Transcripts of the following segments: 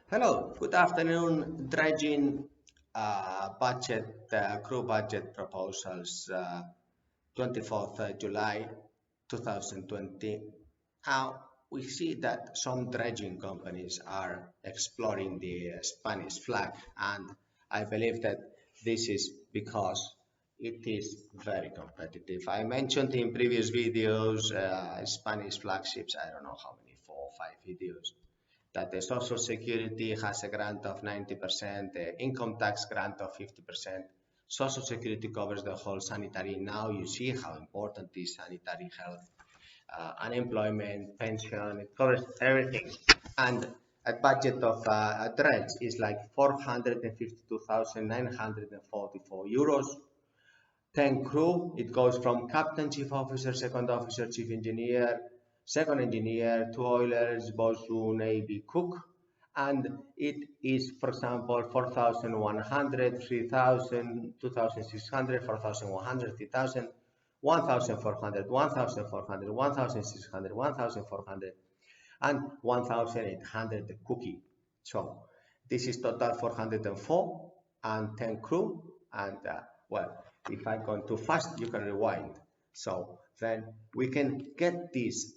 Hello, good afternoon. Dredging crew budget proposals, 24th July 2020. Now we see that some dredging companies are exploring the Spanish flag, and I believe that this is because it is very competitive. I mentioned in previous videos Spanish flagships, I don't know how many, 4 or 5 videos, that the Social Security has a grant of 90%, the income tax grant of 50%. Social Security covers the whole sanitary. Now you see how important is sanitary health, unemployment, pension, it covers everything. And a budget of a dredge is like 452,944 euros. 10 crew, it goes from captain, chief officer, second officer, chief engineer, second engineer, 2 oilers, bosun, AB cook, and it is, for example, 4,100, 3,000, 2,600, 4,100, 3,000, 1,400, 1,400, 1,600, 1,400, and 1,800 the cookie. So this is total 404 and 10 crew, and well, if I'm going too fast, you can rewind. So then we can get these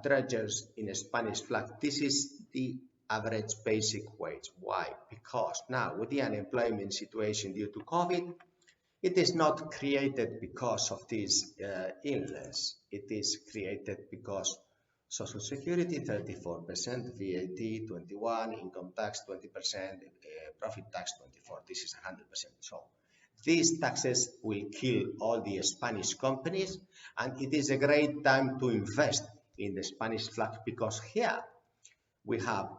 dredgers in a Spanish flag. This is the average basic wage. Why? Because now with the unemployment situation due to COVID, it is not created because of this illness. It is created because Social Security 34%, VAT 21%, income tax 20%, profit tax 24%. This is 100%. So these taxes will kill all the Spanish companies, and it is a great time to invest in the Spanish flag because here we have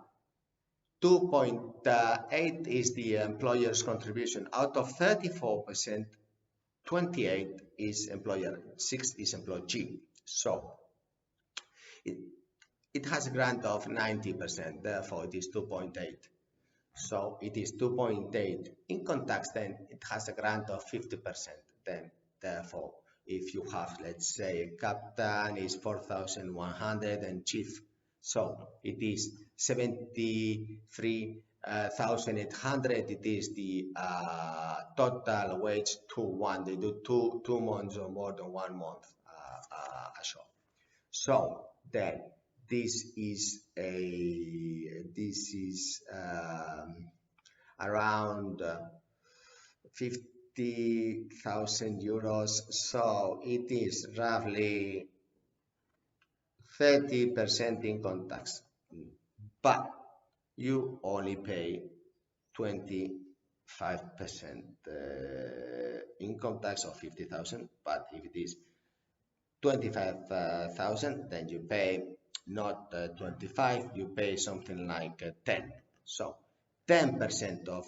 2.8 is the employer's contribution. Out of 34%, 28 is employer, 6 is employee. So it has a grant of 90%, therefore it is 2.8. So it is 2.8. Income tax, then it has a grant of 50%. Then therefore, if you have, let's say, captain is 4,100 and chief, so it is 73,800. It is the total wage to one. They do two months or more than 1 month a shop. So then this is around 50,000 euros. So it is roughly 30% income tax, but you only pay 25% income tax of 50,000. But if it is 25,000, then you pay not 25, you pay something like 10. So 10% of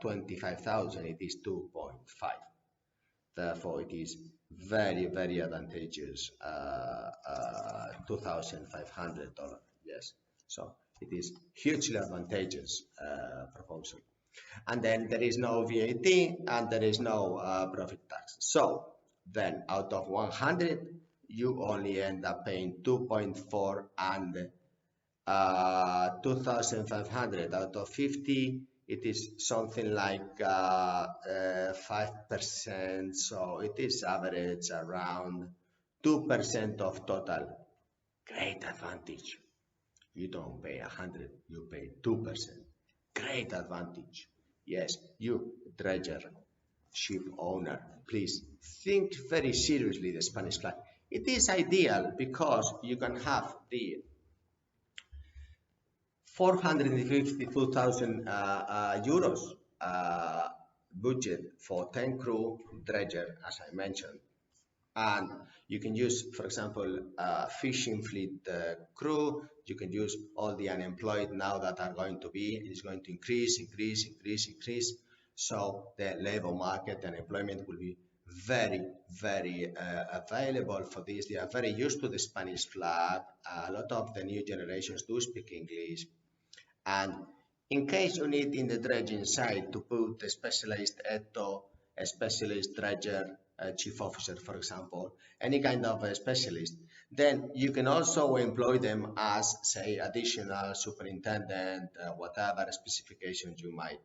25,000, it is 2.5. Therefore, it is very, very advantageous, $2,500. Yes, so it is hugely advantageous proposal. And then there is no VAT and there is no profit tax. So then out of 100, you only end up paying 2.4 and 2,500 out of 50. It is something like 5%. So it is average around 2% of total. Great advantage. You don't pay 100, you pay 2%. Great advantage. Yes, you dredger, ship owner, please think very seriously the Spanish flag. It is ideal because you can have the 452,000 euros budget for 10 crew dredger, as I mentioned. And you can use, for example, fishing fleet crew. You can use all the unemployed now that are going to be, is going to increase. So the labor market and employment will be very, very available for this. They are very used to the Spanish flag. A lot of the new generations do speak English. And in case you need in the dredging side to put a specialized ETO, a specialist dredger, chief officer, for example, any kind of a specialist. Then you can also employ them as, say, additional superintendent, whatever specifications you might.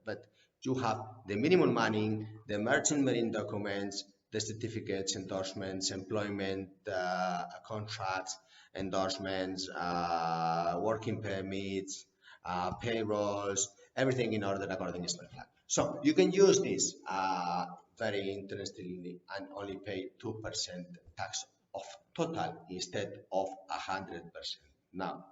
But you have the minimum money, the merchant marine documents, the certificates, endorsements, employment contracts, endorsements, working permits, payrolls, everything in order according to Spanish flag. So you can use this very interestingly and only pay 2% tax of total instead of 100% now.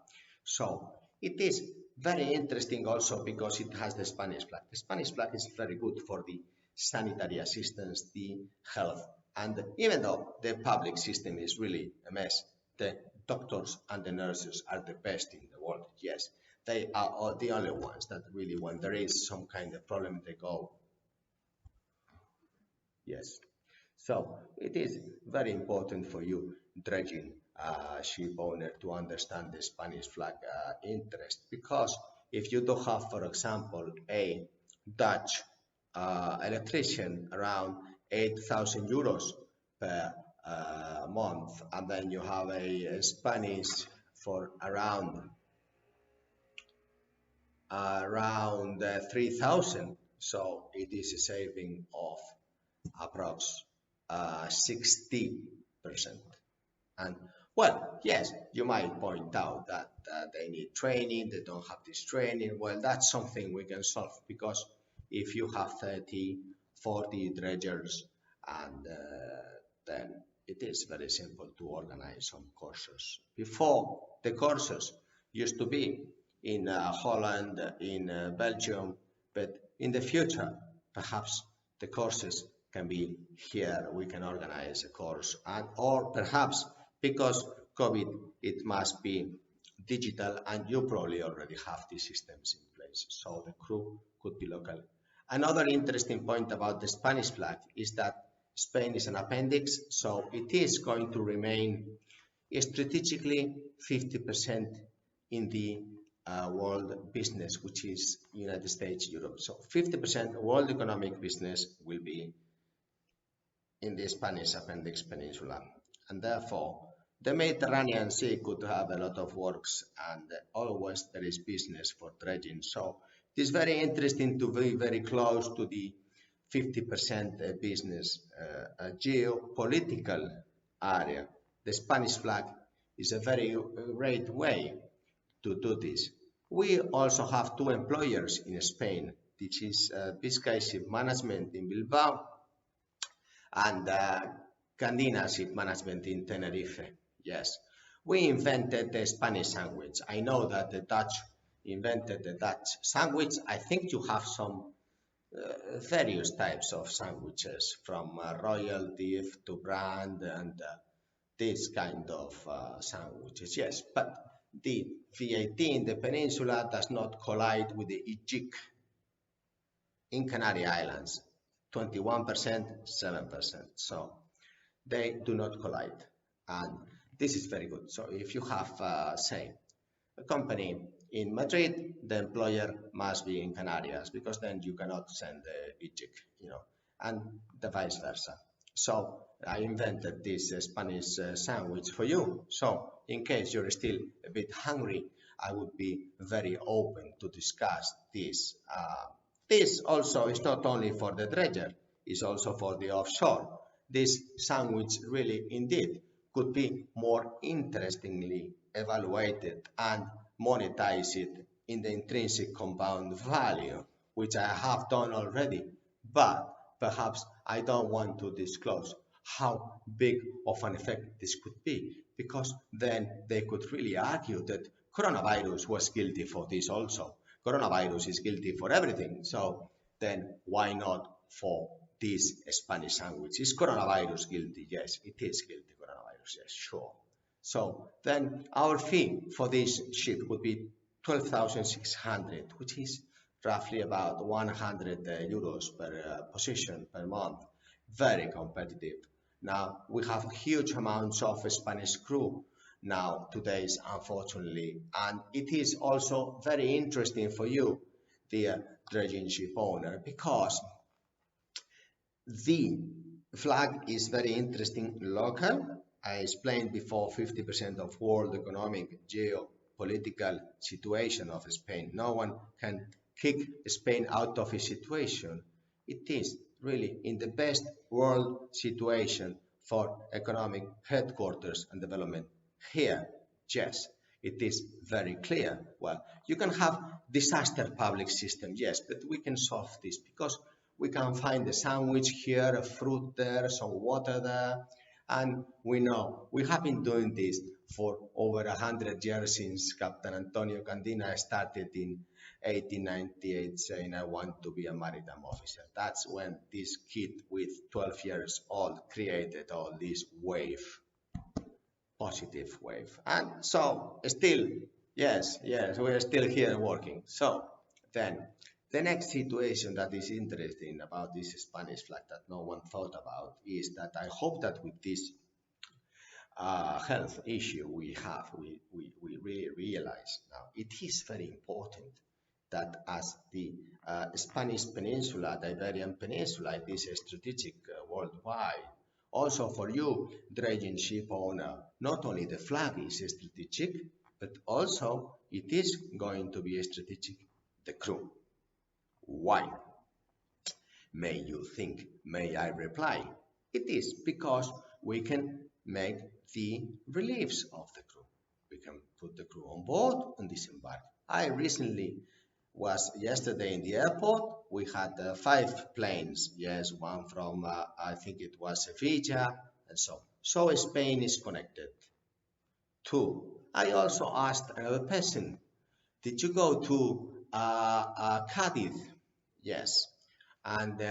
So it is very interesting also because it has the Spanish flag. The Spanish flag is very good for the sanitary assistance, the health, and even though the public system is really a mess, the doctors and the nurses are the best in the world. Yes, they are the only ones that really, when there is some kind of problem, they go. Yes. So it is very important for you, dredging ship owner, to understand the Spanish flag interest, because if you do have, for example, a Dutch electrician around 8,000 euros per month, and then you have a Spanish for around 3,000, so it is a saving of approx 60%. And well, yes, you might point out that they need training, they don't have this training. Well, that's something we can solve, because if you have 30, 40 dredgers, and then it is very simple to organize some courses. Before, the courses used to be in Holland, in Belgium, but in the future, perhaps the courses can be here. We can organize a course, and or perhaps because COVID, it must be digital, and you probably already have these systems in place, so the crew could be local. Another interesting point about the Spanish flag is that Spain is an appendix, so it is going to remain strategically 50% in the world business, which is United States, Europe. So 50% world economic business will be in the Spanish Appendix Peninsula, and therefore the Mediterranean Sea could have a lot of works, and always there is business for dredging. So it is very interesting to be very close to the 50% business geopolitical area. The Spanish flag is a very great way to do this. We also have two employers in Spain, which is Biscay Ship Management in Bilbao and Candina Ship Management in Tenerife. Yes, we invented the Spanish sandwich. I know that the Dutch invented the Dutch sandwich. I think you have some various types of sandwiches, from royal beef to brand and this kind of sandwiches. Yes, but the VAT in the peninsula does not collide with the IGIC in Canary Islands. 21%, 7%. So they do not collide. And this is very good. So if you have, say, a company in Madrid, the employer must be in Canarias, because then you cannot send the IGIC, and the vice versa. So I invented this Spanish sandwich for you. So in case you're still a bit hungry, I would be very open to discuss this. This also is not only for the dredger, it's also for the offshore. This sandwich really indeed could be more interestingly evaluated and monetized in the intrinsic compound value, which I have done already, but perhaps I don't want to disclose how big of an effect this could be, because then they could really argue that coronavirus was guilty for this also. Coronavirus is guilty for everything, so then why not for this Spanish sandwich? Is coronavirus guilty? Yes, it is guilty, coronavirus, yes, sure. So then our fee for this ship would be 12,600, which is roughly about 100 euros per position per month. Very competitive. Now we have huge amounts of Spanish crew nowadays, unfortunately, and it is also very interesting for you, dear dredging ship owner, because the flag is very interesting local. I explained before 50% of world economic geopolitical situation of Spain. No one can kick Spain out of a situation. It is really in the best world situation for economic headquarters and development. Here, yes, it is very clear. Well, you can have disaster public system, yes, but we can solve this because we can find a sandwich here, a fruit there, some water there, and we know we have been doing this for over 100 years since Captain Antonio Candina started in 1898 saying, I want to be a maritime officer. That's when this kid with 12 years old created all this wave, positive wave. And so still, yes, we are still here working. So then the next situation that is interesting about this Spanish flag that no one thought about is that I hope that with this health issue we have, we really realize now it is very important that as the Spanish Peninsula, the Iberian Peninsula, it is strategic worldwide. Also for you, dredging ship owner, not only the flag is strategic, but also it is going to be strategic, the crew. Why? May you think, may I reply? It is because we can make the reliefs of the crew. We can put the crew on board and disembark. I recently was yesterday in the airport. We had 5 planes. Yes, one from, I think it was Sevilla and so on. So Spain is connected. 2. I also asked another person, did you go to Cadiz? Yes. And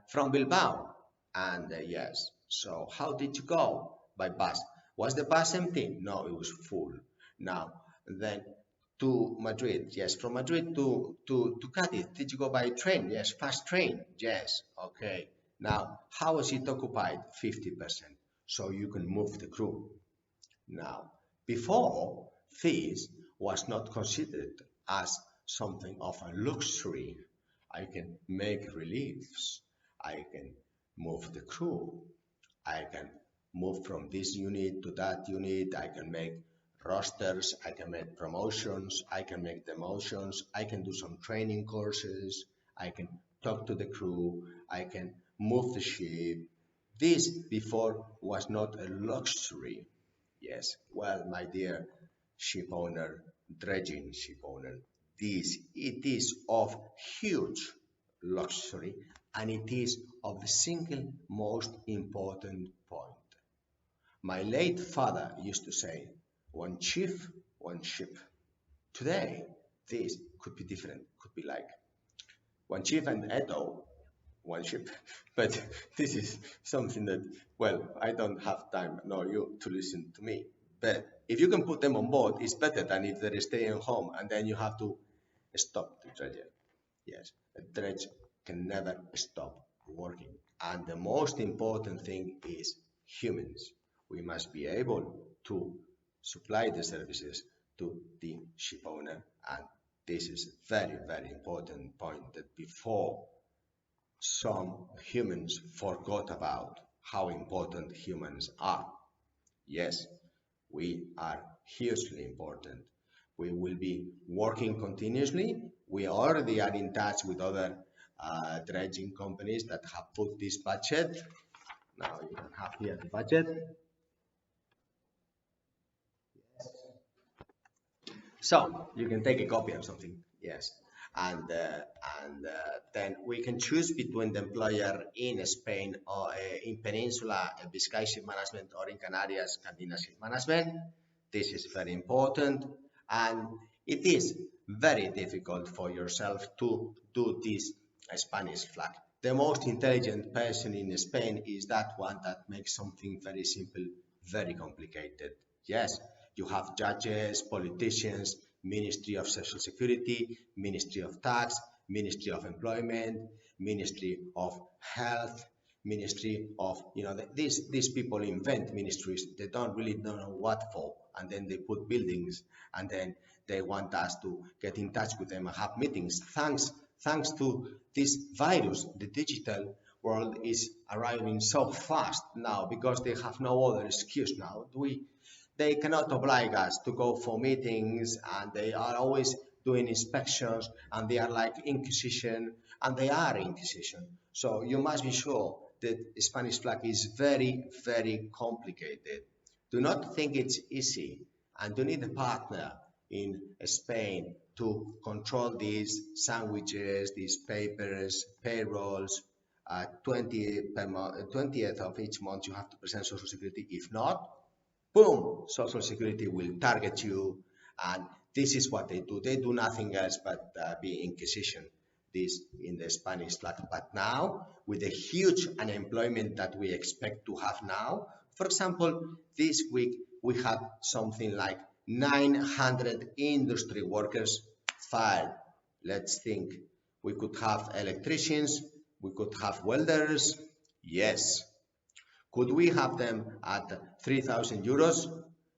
from Bilbao? And yes. So how did you go? By bus. Was the bus empty? No, it was full. Now, then to Madrid. Yes, from Madrid to Cadiz. Did you go by train? Yes, fast train. Yes, okay. Now, how was it occupied? 50%. So you can move the crew. Now, before, this was not considered as something of a luxury. I can make reliefs. I can move the crew. I can move from this unit to that unit. I can make rosters. I can make promotions. I can make demotions. I can do some training courses. I can talk to the crew. I can move the ship. This before was not a luxury. Yes, well, my dear ship owner, dredging ship owner, it is of huge luxury and it is of the single most important point. My late father used to say, one chief, one ship. Today, this could be different, could be like one chief and Edo, one ship. But this is something that, well, I don't have time nor you to listen to me. But if you can put them on board, it's better than if they're staying home and then you have to stop the dredge. Yes, a dredge can never stop working. And the most important thing is humans. We must be able to supply the services to the ship owner. And this is a very, very important point that before some humans forgot about how important humans are. Yes, we are hugely important. We will be working continuously. We already are in touch with other dredging companies that have put this budget. Now you can have here the budget. So you can take a copy of something. Yes. And then we can choose between the employer in Spain or in Peninsula, Biscay Ship Management, or in Canarias, Candina Ship Management. This is very important, and it is very difficult for yourself to do this Spanish flag. The most intelligent person in Spain is that one that makes something very simple, very complicated. Yes, you have judges, politicians, Ministry of Social Security, Ministry of Tax, Ministry of Employment, Ministry of Health, Ministry of, these people invent ministries. They don't really know what for, and then they put buildings, and then they want us to get in touch with them and have meetings. Thanks to this virus, the digital, world is arriving so fast now because they have no other excuse now. They cannot oblige us to go for meetings, and they are always doing inspections, and they are like Inquisition, and they are Inquisition. So you must be sure that Spanish flag is very, very complicated. Do not think it's easy, and you need a partner in Spain to control these sandwiches, these papers, payrolls. 20th of each month you have to present Social Security. If not, boom, Social Security will target you, and this is what they do. They do nothing else but be Inquisition, this in the Spanish flag. But now, with the huge unemployment that we expect to have now, for example, this week we had something like 900 industry workers fired. Let's think. We could have electricians, we could have welders, yes. Could we have them at 3,000 euros?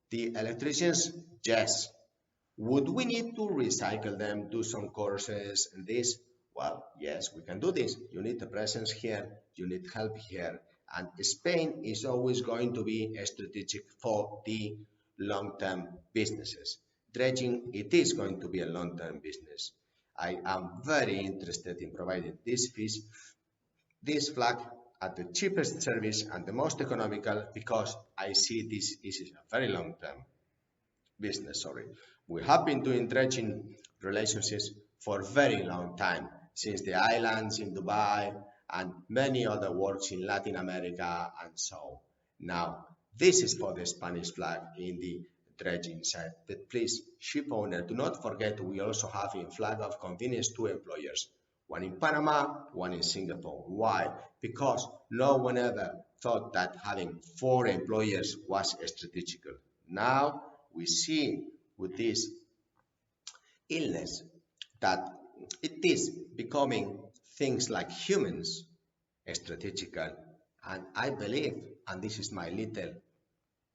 The electricians? Yes. Would we need to recycle them, do some courses and this? Well, yes, we can do this. You need a presence here, you need help here. And Spain is always going to be strategic for the long-term businesses. Dredging, it is going to be a long-term business. I am very interested in providing this fish, this flag at the cheapest service and the most economical, because I see this is a very long-term business. We have been doing dredging relationships for a very long time, since the islands in Dubai and many other works in Latin America and so. Now, this is for the Spanish flag in the dredging side. But please, ship owner, do not forget we also have in flag of convenience 2 employers. One in Panama, one in Singapore. Why? Because no one ever thought that having 4 employers was strategical. Now we see with this illness that it is becoming things like humans strategical. And I believe, and this is my little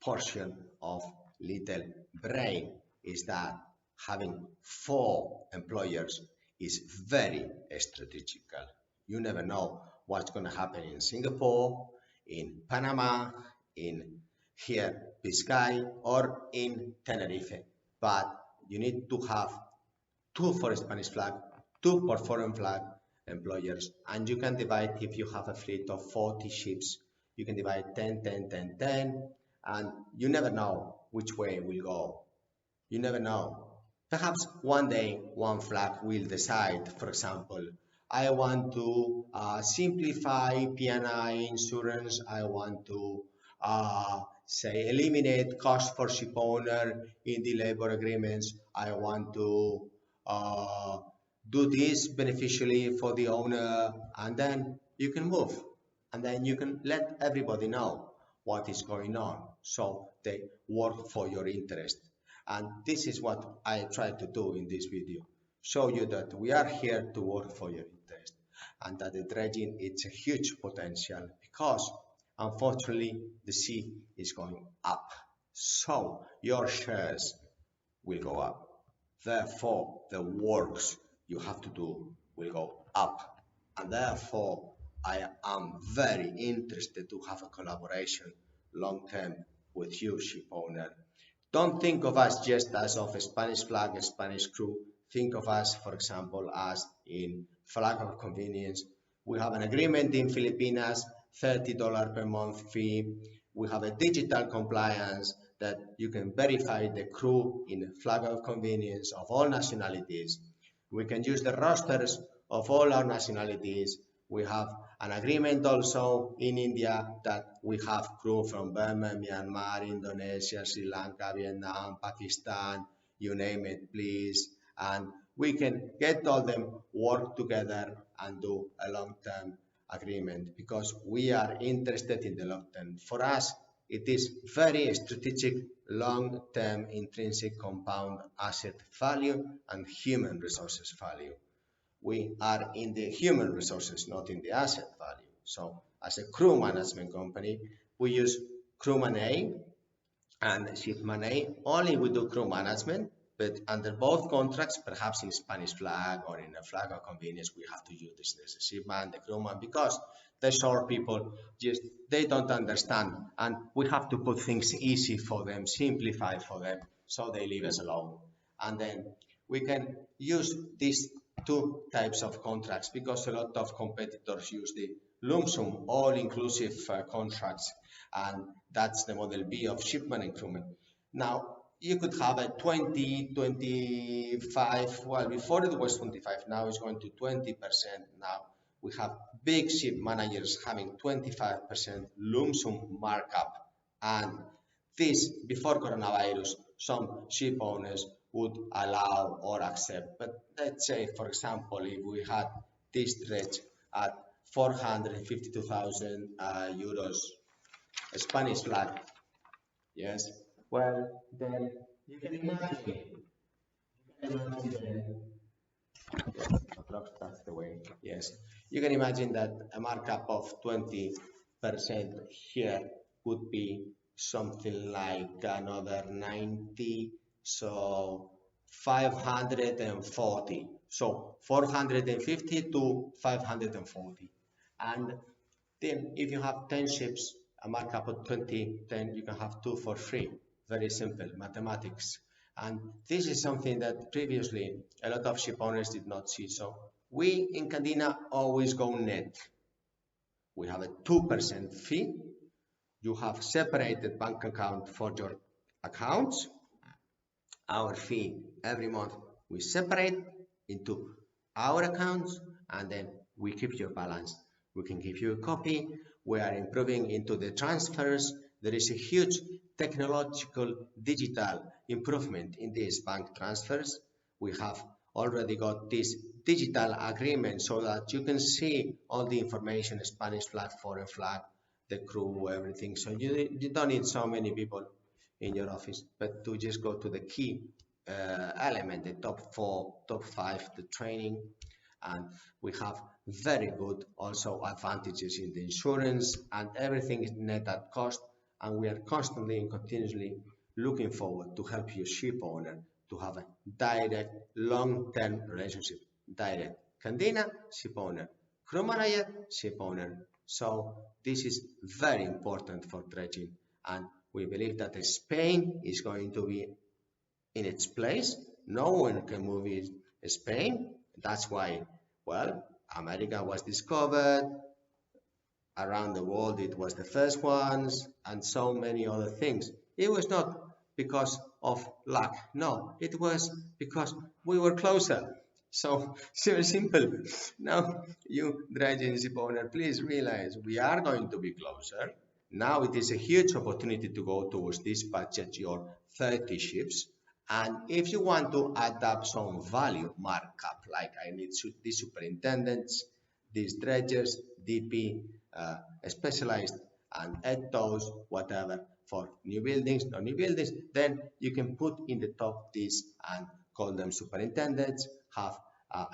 portion of little brain, is that having 4 employers is very strategical. You never know what's going to happen in Singapore, in Panama, in here Biscay, or in Tenerife. But you need to have 2 for Spanish flag, 2 for foreign flag employers, and you can divide, if you have a fleet of 40 ships, you can divide 10, 10, 10, 10, and you never know which way it will go. You never know. Perhaps one day one flag will decide, for example, I want to simplify P&I insurance, I want to say eliminate cost for ship owner in the labor agreements, I want to do this beneficially for the owner, and then you can move, and then you can let everybody know what is going on, so they work for your interest. And this is what I try to do in this video, show you that we are here to work for your interest, and that the dredging is a huge potential, because unfortunately the sea is going up, so your shares will go up. Therefore, the works you have to do will go up. And therefore, I am very interested to have a collaboration long-term with you, ship owner. Don't think of us just as of a Spanish flag, a Spanish crew. Think of us, for example, as in flag of convenience. We have an agreement in Filipinas, $30 per month fee. We have a digital compliance that you can verify the crew in flag of convenience of all nationalities. We can use the rosters of all our nationalities. We have an agreement also in India that we have crew from Burma, Myanmar, Indonesia, Sri Lanka, Vietnam, Pakistan, you name it, please. And we can get all them work together and do a long-term agreement, because we are interested in the long term. For us, it is very strategic, long-term intrinsic compound asset value and human resources value. We are in the human resources, not in the asset value. So as a crew management company, we use crewman A and shipman A. Only we do crew management, but under both contracts, perhaps in Spanish flag or in a flag of convenience, we have to use this the shipman, the crewman, because the shore people just they don't understand, and we have to put things easy for them, simplify for them, so they leave us alone. And then we can use these two types of contracts because a lot of competitors use the lump sum all-inclusive contracts, and that's the model B of shipman and crewman. Now you could have a 20, 25, well before it was 25, now it's going to 20%. Now we have big ship managers having 25% lump sum markup, and this before coronavirus some ship owners would allow or accept. But let's say, for example, if we had this dredge at 452,000 euros, Spanish flag, yes, well, then you can imagine, that's the way, yes. You can imagine that a markup of 20% here would be something like another 90, so 540. So 450 to 540. And then if you have 10 ships, a markup of 20, then you can have 2 for free. Very simple mathematics. And this is something that previously a lot of ship owners did not see. So we in Candina always go net. We have a 2% fee. You have separated bank account for your accounts. Our fee every month we separate into our accounts, and then we keep your balance. We can give you a copy. We are improving into the transfers. There is a huge technological digital improvement in these bank transfers. We have already got this digital agreement so that you can see all the information, Spanish flag, foreign flag, the crew, everything. So you don't need so many people in your office, but to just go to the key element, the top 4, top 5, the training. And we have very good also advantages in the insurance, and everything is net at cost, and we are constantly and continuously looking forward to help you ship owner to have a direct long-term relationship. Direct Candina, ship owner, crew manager, ship owner. So this is very important for dredging, and we believe that Spain is going to be in its place. No one can move Spain. That's why, well, America was discovered, around the world it was the first ones, and so many other things. It was not because of luck, no, it was because we were closer. So very simple. Now you dredging ship owner, please realize we are going to be closer. Now it is a huge opportunity to go towards this budget, your 30 ships. And if you want to add up some value markup, like I need these superintendents, these dredgers, DP, specialized, and add those, whatever, for new buildings, non new buildings, then you can put in the top this and call them superintendents, have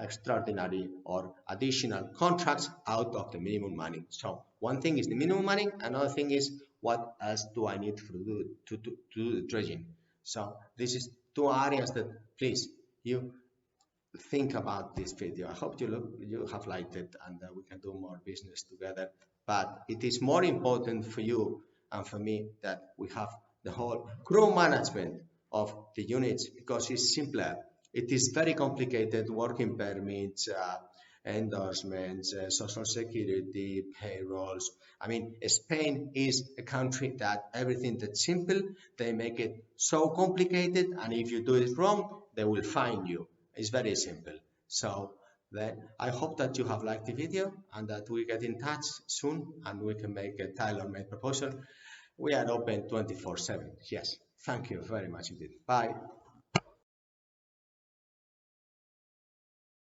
extraordinary or additional contracts out of the minimum money. So one thing is the minimum money, another thing is what else do I need to do the dredging. So this is 2 areas that please you think about this video. I hope you have liked it, and we can do more business together. But it is more important for you and for me that we have the whole crew management of the units, because it's simpler. It is very complicated, working permits, endorsements, social security, payrolls. I mean, Spain is a country that everything that's simple, they make it so complicated, and if you do it wrong, they will fine you. It's very simple. So then I hope that you have liked the video and that we get in touch soon and we can make a tailor-made proposal. We are open 24/7. Yes. Thank you very much indeed. Bye.